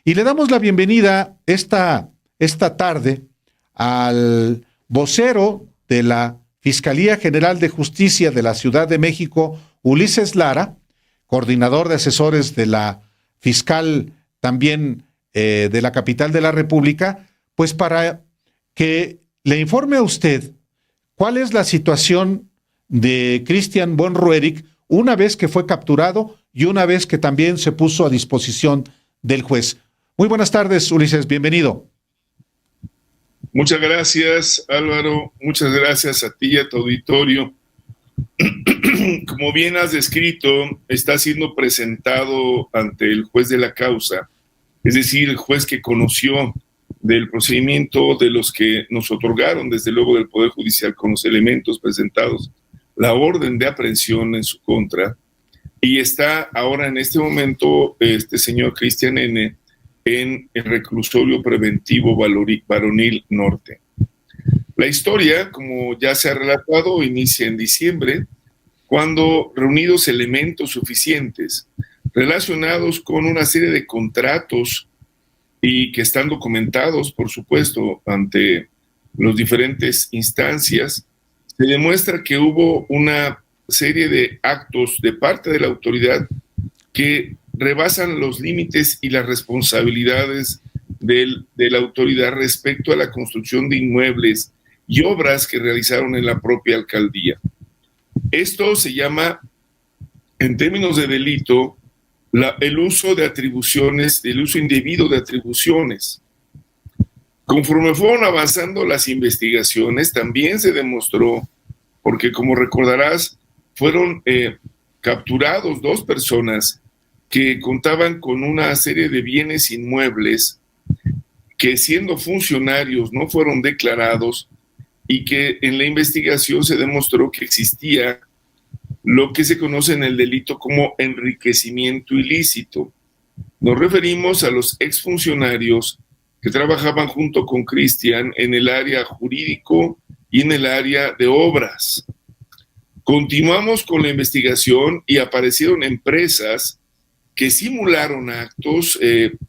Y le damos la bienvenida esta tarde al vocero de la Fiscalía General de Justicia de la Ciudad de México, Ulises Lara, coordinador de asesores de la fiscal también de la capital de la República, pues para que le informe a usted cuál es la situación de Christian von Roerich una vez que fue capturado y una vez que también se puso a disposición del juez. Muy buenas tardes, Ulises, bienvenido. Muchas gracias, Álvaro. Muchas gracias a ti y a tu auditorio. Como bien has descrito, está siendo presentado ante el juez de la causa, es decir, el juez que conoció del procedimiento de los que nos otorgaron, desde luego del Poder Judicial, con los elementos presentados, la orden de aprehensión en su contra, y está ahora en este momento este señor Christian N. en el reclusorio preventivo Varonil Norte. La historia, como ya se ha relatado, inicia en diciembre, cuando reunidos elementos suficientes relacionados con una serie de contratos y que están documentados, por supuesto, ante las diferentes instancias, se demuestra que hubo una serie de actos de parte de la autoridad que rebasan los límites y las responsabilidades de la autoridad respecto a la construcción de inmuebles y obras que realizaron en la propia alcaldía. Esto se llama, en términos de delito, el uso de atribuciones, el uso indebido de atribuciones. Conforme fueron avanzando las investigaciones, también se demostró, porque como recordarás, fueron capturados 2 personas que contaban con una serie de bienes inmuebles que, siendo funcionarios, no fueron declarados, y que en la investigación se demostró que existía lo que se conoce en el delito como enriquecimiento ilícito. Nos referimos a los exfuncionarios que trabajaban junto con Christian en el área jurídico y en el área de obras. Continuamos con la investigación y aparecieron empresas que simularon actos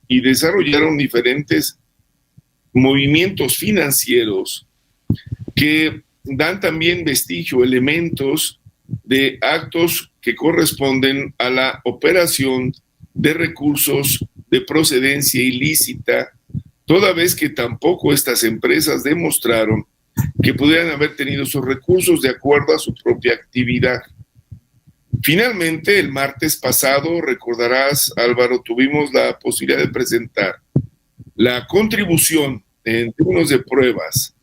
y desarrollaron diferentes movimientos financieros que dan también vestigio, elementos de actos que corresponden a la operación de recursos de procedencia ilícita, toda vez que tampoco estas empresas demostraron que pudieran haber tenido sus recursos de acuerdo a su propia actividad. Finalmente, el martes pasado, recordarás, Álvaro, tuvimos la posibilidad de presentar la contribución en términos de pruebas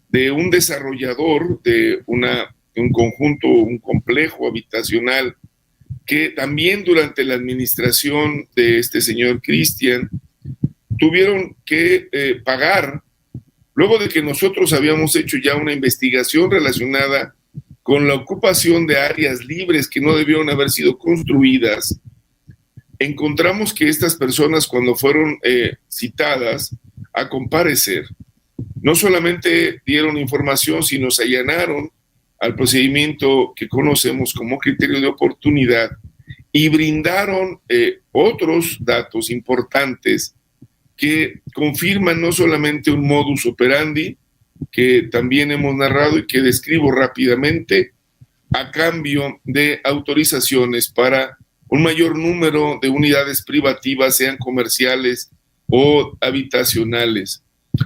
de un desarrollador de un conjunto, un complejo habitacional, que también durante la administración de este señor Christian tuvieron que pagar, luego de que nosotros habíamos hecho ya una investigación relacionada con la ocupación de áreas libres que no debieron haber sido construidas. Encontramos que estas personas, cuando fueron citadas a comparecer, no solamente dieron información, sino se allanaron al procedimiento que conocemos como criterio de oportunidad y brindaron otros datos importantes que confirman no solamente un modus operandi, que también hemos narrado y que describo rápidamente, a cambio de autorizaciones para un mayor número de unidades privativas, sean comerciales o habitacionales,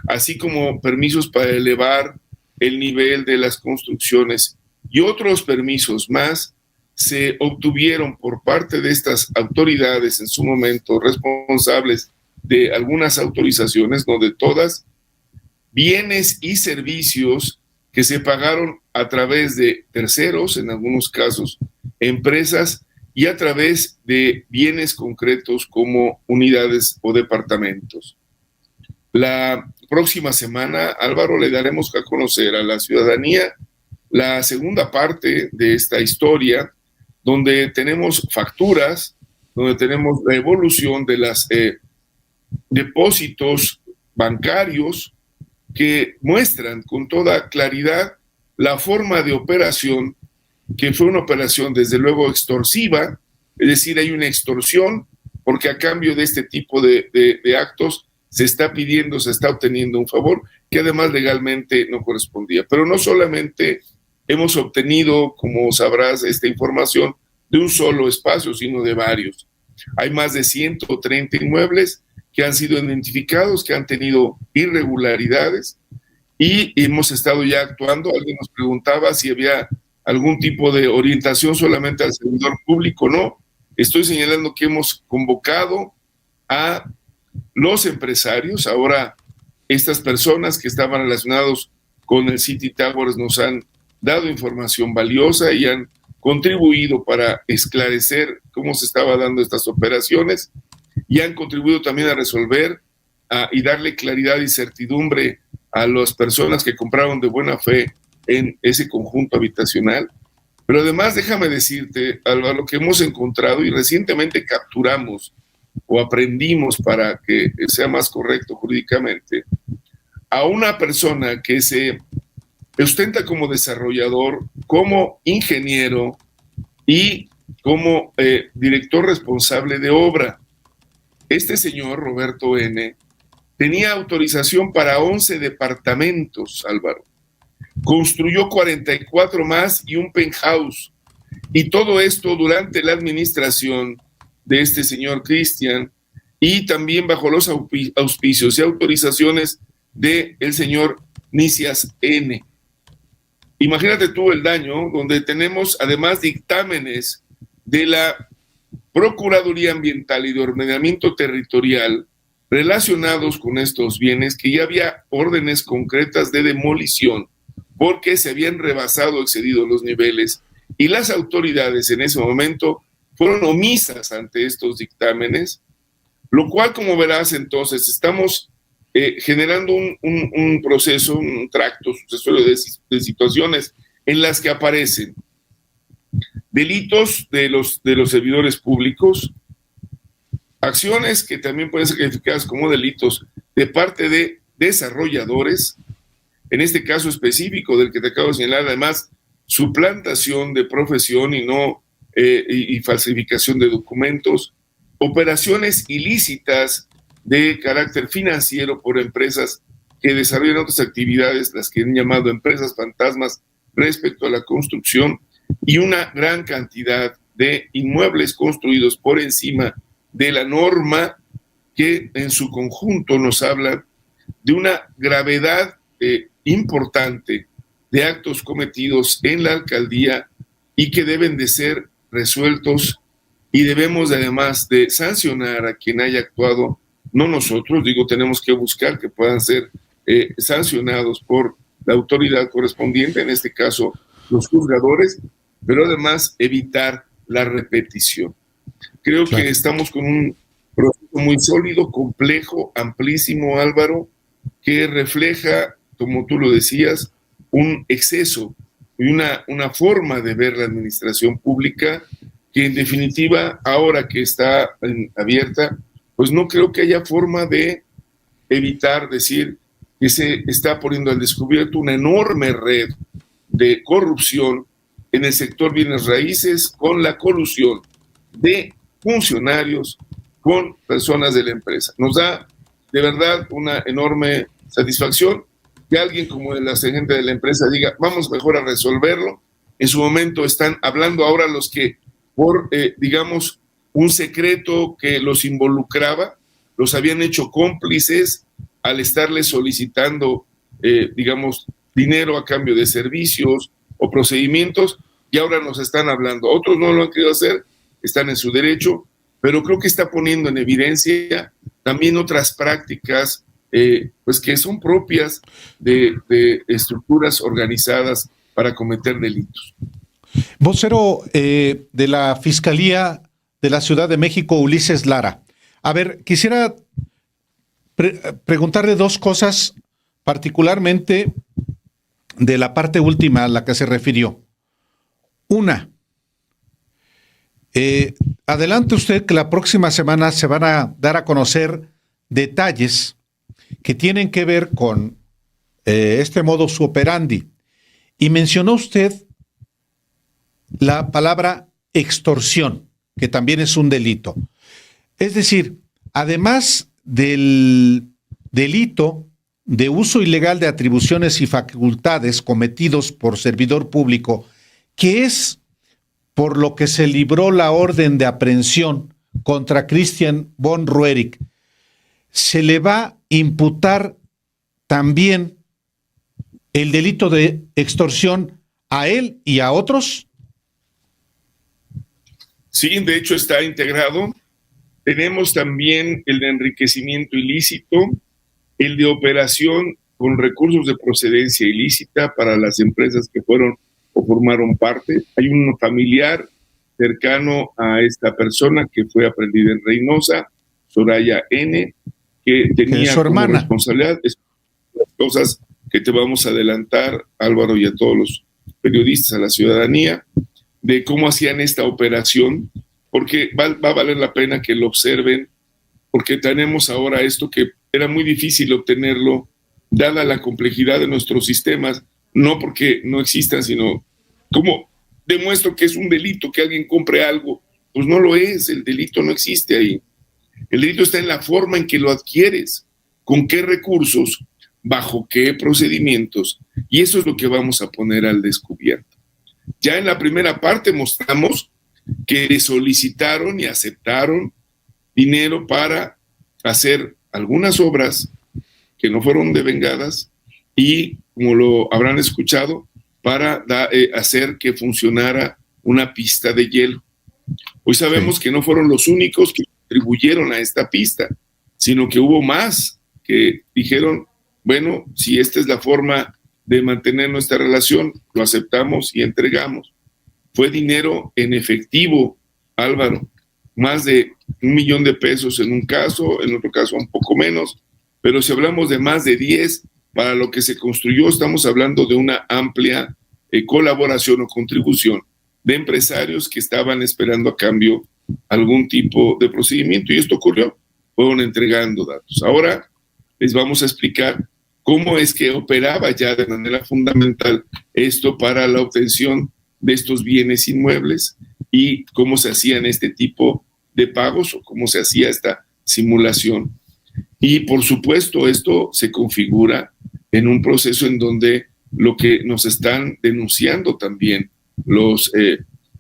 así como permisos para elevar el nivel de las construcciones y otros permisos más se obtuvieron por parte de estas autoridades en su momento responsables de algunas autorizaciones, no de todas, bienes y servicios que se pagaron a través de terceros, en algunos casos empresas, y a través de bienes concretos como unidades o departamentos. La próxima semana, Álvaro, le daremos a conocer a la ciudadanía la segunda parte de esta historia, donde tenemos facturas, donde tenemos la evolución de los depósitos bancarios que muestran con toda claridad la forma de operación, que fue una operación desde luego extorsiva, es decir, hay una extorsión porque a cambio de este tipo de actos se está pidiendo, se está obteniendo un favor que además legalmente no correspondía. Pero no solamente hemos obtenido, como sabrás, esta información de un solo espacio, sino de varios. Hay más de 130 inmuebles que han sido identificados, que han tenido irregularidades, y hemos estado ya actuando. Alguien nos preguntaba si había algún tipo de orientación solamente al servidor público. No, estoy señalando que hemos convocado a los empresarios. Ahora, estas personas que estaban relacionados con el City Towers nos han dado información valiosa y han contribuido para esclarecer cómo se estaba dando estas operaciones, y han contribuido también a resolver y darle claridad y certidumbre a las personas que compraron de buena fe en ese conjunto habitacional. Pero además, déjame decirte, Álvaro, que hemos encontrado y recientemente capturamos o aprendimos, para que sea más correcto jurídicamente, a una persona que se ostenta como desarrollador, como ingeniero y como director responsable de obra. Este señor, Roberto N., tenía autorización para 11 departamentos, Álvaro. Construyó 44 más y un penthouse. Y todo esto durante la administración de este señor Cristian, y también bajo los auspicios y autorizaciones del señor Nicias N. Imagínate tú el daño, donde tenemos además dictámenes de la Procuraduría Ambiental y de Ordenamiento Territorial relacionados con estos bienes, que ya había órdenes concretas de demolición porque se habían rebasado, excedido los niveles, y las autoridades en ese momento fueron omisas ante estos dictámenes, lo cual, como verás, entonces estamos generando un proceso, un tracto sucesorio de situaciones en las que aparecen delitos de los servidores públicos, acciones que también pueden ser calificadas como delitos de parte de desarrolladores, en este caso específico del que te acabo de señalar, además, suplantación de profesión y falsificación de documentos, operaciones ilícitas de carácter financiero por empresas que desarrollan otras actividades, las que han llamado empresas fantasmas respecto a la construcción, y una gran cantidad de inmuebles construidos por encima de la norma, que en su conjunto nos habla de una gravedad importante de actos cometidos en la alcaldía y que deben de ser resueltos, y debemos además de sancionar a quien haya actuado. No nosotros, tenemos que buscar que puedan ser sancionados por la autoridad correspondiente, en este caso los juzgadores, pero además evitar la repetición. Creo que estamos con un proceso muy sólido, complejo, amplísimo, Álvaro, que refleja, como tú lo decías, un exceso y una forma de ver la administración pública que, en definitiva, ahora que está abierta, pues no creo que haya forma de evitar decir que se está poniendo al descubierto una enorme red de corrupción en el sector bienes raíces, con la colusión de funcionarios con personas de la empresa. Nos da de verdad una enorme satisfacción que alguien como el agente de la empresa diga, vamos mejor a resolverlo. En su momento están hablando ahora los que, por, digamos, un secreto que los involucraba, los habían hecho cómplices al estarles solicitando, digamos, dinero a cambio de servicios o procedimientos, y ahora nos están hablando. Otros no lo han querido hacer, están en su derecho, pero creo que está poniendo en evidencia también otras prácticas pues que son propias de estructuras organizadas para cometer delitos. Vocero de la Fiscalía de la Ciudad de México, Ulises Lara. A ver, quisiera preguntarle dos cosas, particularmente de la parte última a la que se refirió. Una, adelante usted que la próxima semana se van a dar a conocer detalles que tienen que ver con este modus operandi. Y mencionó usted la palabra extorsión, que también es un delito. Es decir, además del delito de uso ilegal de atribuciones y facultades cometidos por servidor público, que es por lo que se libró la orden de aprehensión contra Christian von Roerich, se le va a imputar también el delito de extorsión a él y a otros. Sí, de hecho está integrado. Tenemos también el de enriquecimiento ilícito, el de operación con recursos de procedencia ilícita para las empresas que fueron o formaron parte. Hay un familiar cercano a esta persona que fue aprendida en Reynosa, Soraya N., que tenía como responsabilidad las cosas que te vamos a adelantar, Álvaro, y a todos los periodistas, a la ciudadanía, de cómo hacían esta operación, porque va a valer la pena que lo observen, porque tenemos ahora esto que era muy difícil obtenerlo, dada la complejidad de nuestros sistemas, no porque no existan, sino como demuestro que es un delito que alguien compre algo. Pues no lo es, el delito no existe ahí. El delito está en la forma en que lo adquieres, con qué recursos, bajo qué procedimientos, y eso es lo que vamos a poner al descubierto. Ya en la primera parte mostramos que le solicitaron y aceptaron dinero para hacer algunas obras que no fueron devengadas y, como lo habrán escuchado, para hacer que funcionara una pista de hielo. Hoy sabemos que no fueron los únicos que contribuyeron a esta pista, sino que hubo más que dijeron, bueno, si esta es la forma de mantener nuestra relación, lo aceptamos y entregamos. Fue dinero en efectivo, Álvaro, más de 1 millón de pesos en un caso, en otro caso un poco menos, pero si hablamos de más de 10, para lo que se construyó, estamos hablando de una amplia colaboración o contribución de empresarios que estaban esperando a cambio algún tipo de procedimiento, y esto ocurrió, fueron entregando datos. Ahora les vamos a explicar cómo es que operaba ya de manera fundamental esto para la obtención de estos bienes inmuebles y cómo se hacían este tipo de pagos o cómo se hacía esta simulación. Y por supuesto esto se configura en un proceso en donde lo que nos están denunciando también las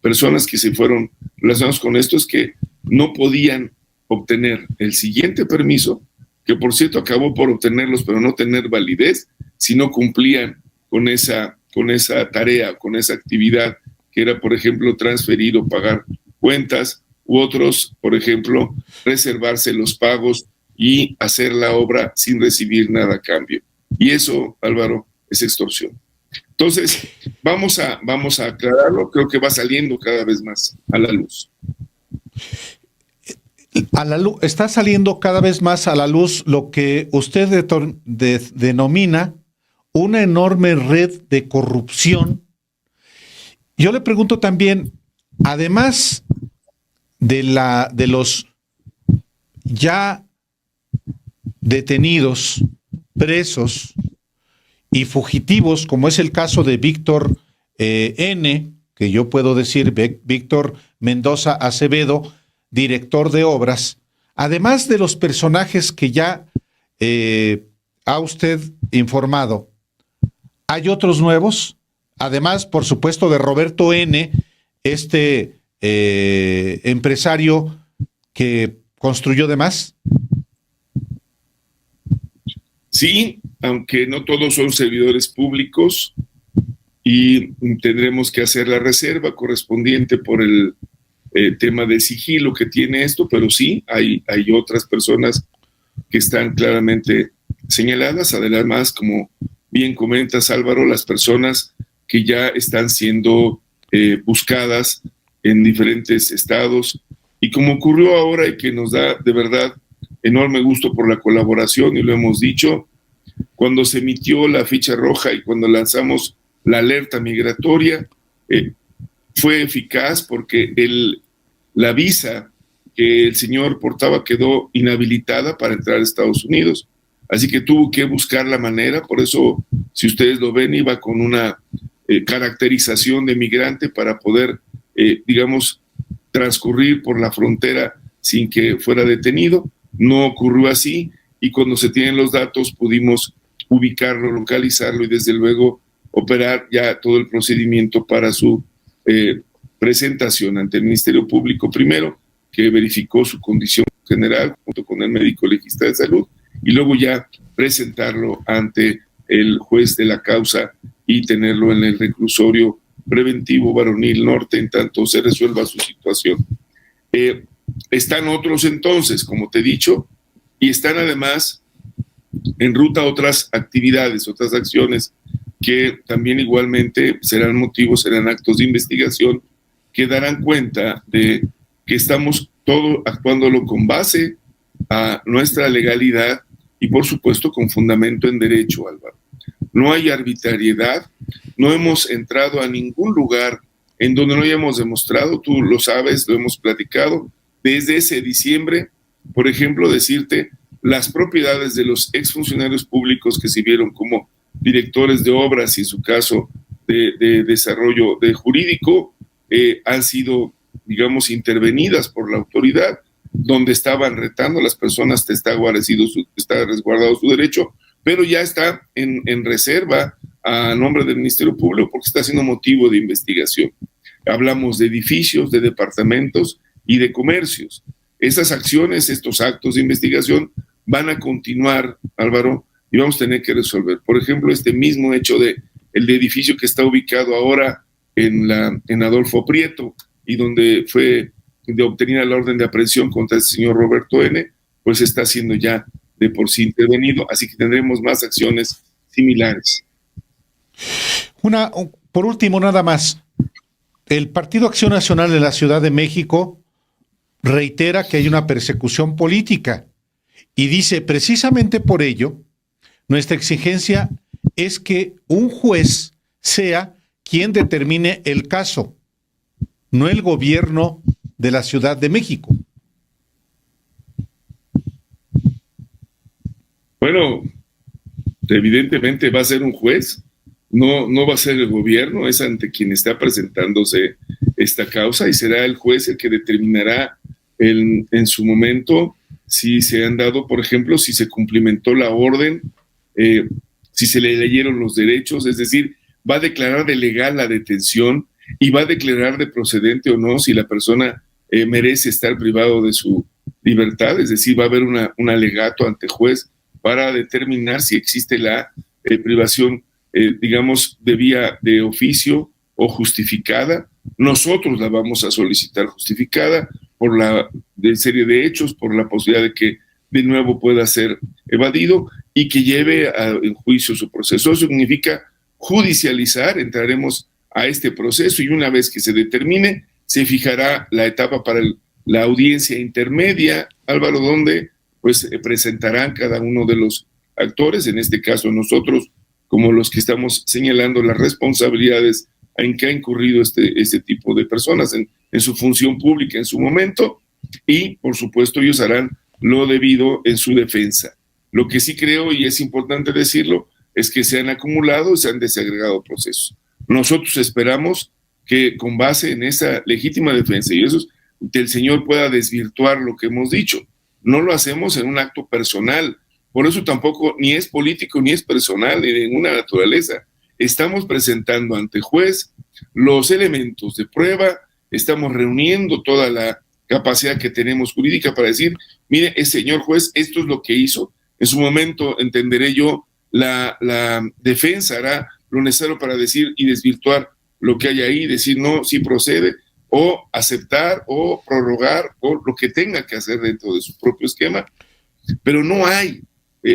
personas que se fueron relacionadas con esto es que no podían obtener el siguiente permiso, que por cierto acabó por obtenerlos pero no tener validez si no cumplían con esa tarea, con esa actividad que era, por ejemplo, transferir o pagar cuentas, u otros, por ejemplo, reservarse los pagos y hacer la obra sin recibir nada a cambio. Y eso, Álvaro, es extorsión. Entonces, vamos a aclararlo, creo que va saliendo cada vez más a la luz. Está saliendo cada vez más a la luz lo que usted denomina una enorme red de corrupción. Yo le pregunto también, además de los ya detenidos, presos y fugitivos, como es el caso de Víctor N., que yo puedo decir Víctor Mendoza Acevedo, director de obras, además de los personajes que ya ha usted informado, ¿hay otros nuevos? Además, por supuesto, de Roberto N., este empresario que construyó de más. Sí, aunque no todos son servidores públicos y tendremos que hacer la reserva correspondiente por el tema de sigilo que tiene esto, pero sí, hay otras personas que están claramente señaladas. Además, como bien comentas, Álvaro, las personas que ya están siendo buscadas en diferentes estados, y como ocurrió ahora y que nos da de verdad enorme gusto por la colaboración, y lo hemos dicho, cuando se emitió la ficha roja y cuando lanzamos la alerta migratoria, fue eficaz porque la visa que el señor portaba quedó inhabilitada para entrar a Estados Unidos, así que tuvo que buscar la manera. Por eso, si ustedes lo ven, iba con una caracterización de migrante para poder, digamos, transcurrir por la frontera sin que fuera detenido. No ocurrió así, y cuando se tienen los datos pudimos ubicarlo, localizarlo y desde luego operar ya todo el procedimiento para su presentación ante el Ministerio Público primero, que verificó su condición general junto con el médico legista de salud, y luego ya presentarlo ante el juez de la causa y tenerlo en el reclusorio preventivo varonil norte en tanto se resuelva su situación. Están otros entonces, como te he dicho, y están además en ruta otras actividades, otras acciones que también igualmente serán motivos, serán actos de investigación que darán cuenta de que estamos todo actuándolo con base a nuestra legalidad y por supuesto con fundamento en derecho, Álvaro. No hay arbitrariedad, no hemos entrado a ningún lugar en donde no hayamos demostrado, tú lo sabes, lo hemos platicado, desde ese diciembre, por ejemplo, decirte, las propiedades de los exfuncionarios públicos que se vieron como directores de obras y en su caso de desarrollo de jurídico han sido, digamos, intervenidas por la autoridad, donde estaban retando a las personas, está resguardado su derecho, pero ya está en reserva a nombre del Ministerio Público porque está siendo motivo de investigación. Hablamos de edificios, de departamentos y de comercios. Esas acciones, estos actos de investigación van a continuar, Álvaro, y vamos a tener que resolver. Por ejemplo, este mismo hecho el de edificio que está ubicado ahora en Adolfo Prieto y donde fue de obtenida la orden de aprehensión contra el señor Roberto N., pues está siendo ya de por sí intervenido, así que tendremos más acciones similares. Por último, nada más, el Partido Acción Nacional de la Ciudad de México reitera que hay una persecución política y dice, precisamente por ello, nuestra exigencia es que un juez sea quien determine el caso, no el gobierno de la Ciudad de México. Bueno, evidentemente va a ser un juez, no va a ser el gobierno, es ante quien está presentándose esta causa y será el juez el que determinará en su momento si se han dado, por ejemplo, si se cumplimentó la orden, si se le leyeron los derechos, es decir, va a declarar de legal la detención y va a declarar de procedente o no si la persona merece estar privado de su libertad, es decir, va a haber un alegato ante juez para determinar si existe la privación, digamos, de vía de oficio o justificada. Nosotros la vamos a solicitar justificada por la serie de hechos, por la posibilidad de que de nuevo pueda ser evadido y que lleve en juicio su proceso. Eso significa judicializar, entraremos a este proceso y una vez que se determine, se fijará la etapa para la audiencia intermedia, Álvaro, donde pues presentarán cada uno de los actores, en este caso nosotros, como los que estamos señalando las responsabilidades en que ha incurrido este tipo de personas en su función pública en su momento, y por supuesto ellos harán lo debido en su defensa. Lo que sí creo, y es importante decirlo, es que se han acumulado y se han desagregado procesos. Nosotros esperamos que con base en esa legítima defensa y eso, que el Señor pueda desvirtuar lo que hemos dicho. No lo hacemos en un acto personal, por eso tampoco ni es político ni es personal ni de ninguna naturaleza. Estamos presentando ante juez los elementos de prueba, estamos reuniendo toda la capacidad que tenemos jurídica para decir, mire, señor juez, esto es lo que hizo. En su momento entenderé yo, la defensa hará lo necesario para decir y desvirtuar lo que hay ahí, decir no, sí procede, o aceptar o prorrogar o lo que tenga que hacer dentro de su propio esquema, pero no hay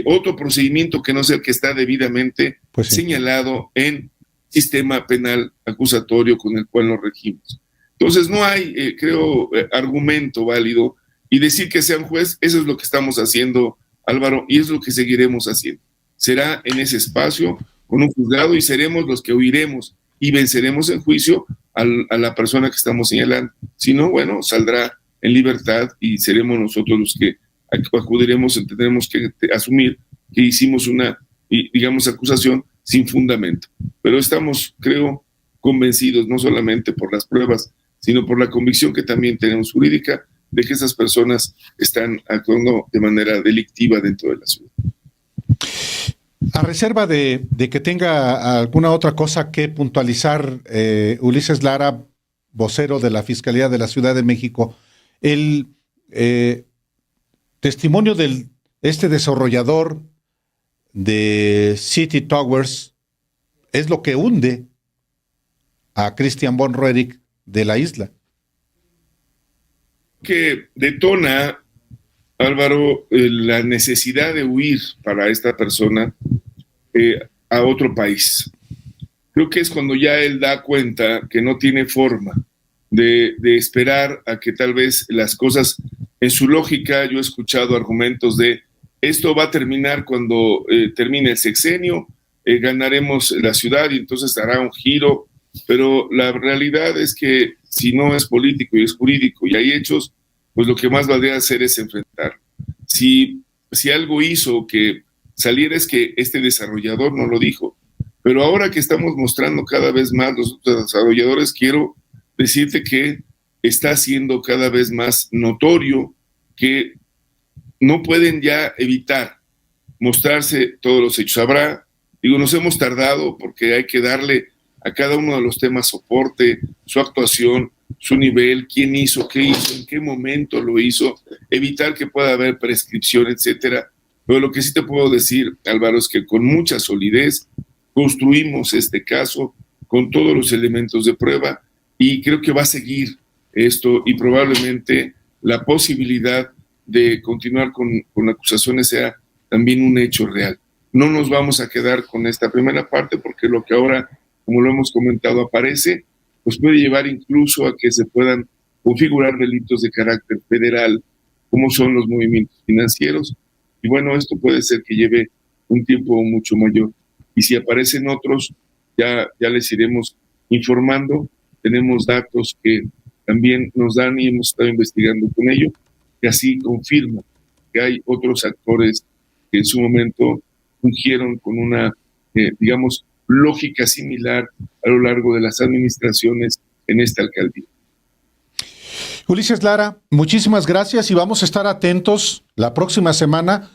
otro procedimiento que no sea el que está debidamente señalado en sistema penal acusatorio con el cual nos regimos. Entonces no hay, creo, argumento válido y decir que sea un juez, eso es lo que estamos haciendo, Álvaro, y es lo que seguiremos haciendo. Será en ese espacio con un juzgado y seremos los que oiremos y venceremos en juicio a la persona que estamos señalando. Si no, bueno, saldrá en libertad y seremos nosotros los que acudiremos, tendremos que asumir que hicimos una, digamos, acusación sin fundamento. Pero estamos, creo, convencidos, no solamente por las pruebas, sino por la convicción que también tenemos jurídica, de que esas personas están actuando de manera delictiva dentro de la ciudad. A reserva de que tenga alguna otra cosa que puntualizar, Ulises Lara, vocero de la Fiscalía de la Ciudad de México, el testimonio de este desarrollador de City Towers es lo que hunde a Christian von Roerich de la isla. Que detona, Álvaro, la necesidad de huir para esta persona a otro país. Creo que es cuando ya él da cuenta que no tiene forma de esperar a que tal vez las cosas, en su lógica, yo he escuchado argumentos de esto va a terminar cuando termine el sexenio, ganaremos la ciudad y entonces dará un giro, pero la realidad es que si no es político y es jurídico y hay hechos, pues lo que más valdría hacer es enfrentar. Si algo hizo que saliera es que este desarrollador no lo dijo, pero ahora que estamos mostrando cada vez más los desarrolladores, quiero decirte que está siendo cada vez más notorio que no pueden ya evitar mostrarse todos los hechos. Nos hemos tardado porque hay que darle a cada uno de los temas soporte, su actuación, su nivel, quién hizo, qué hizo, en qué momento lo hizo, evitar que pueda haber prescripción, etcétera. Pero lo que sí te puedo decir, Álvaro, es que con mucha solidez construimos este caso con todos los elementos de prueba y creo que va a seguir esto y probablemente la posibilidad de continuar con acusaciones sea también un hecho real. No nos vamos a quedar con esta primera parte porque lo que ahora, como lo hemos comentado, aparece, pues puede llevar incluso a que se puedan configurar delitos de carácter federal, como son los movimientos financieros. Y bueno, esto puede ser que lleve un tiempo mucho mayor. Y si aparecen otros, ya les iremos informando. Tenemos datos que también nos dan y hemos estado investigando con ello, que así confirma que hay otros actores que en su momento fungieron con una, digamos, lógica similar a lo largo de las administraciones en esta alcaldía. Ulises Lara, muchísimas gracias y vamos a estar atentos la próxima semana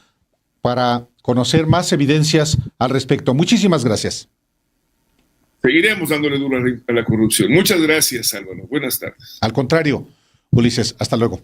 para conocer más evidencias al respecto. Muchísimas gracias. Seguiremos dándole duro a la corrupción. Muchas gracias, Álvaro. Buenas tardes. Al contrario, Ulises, hasta luego.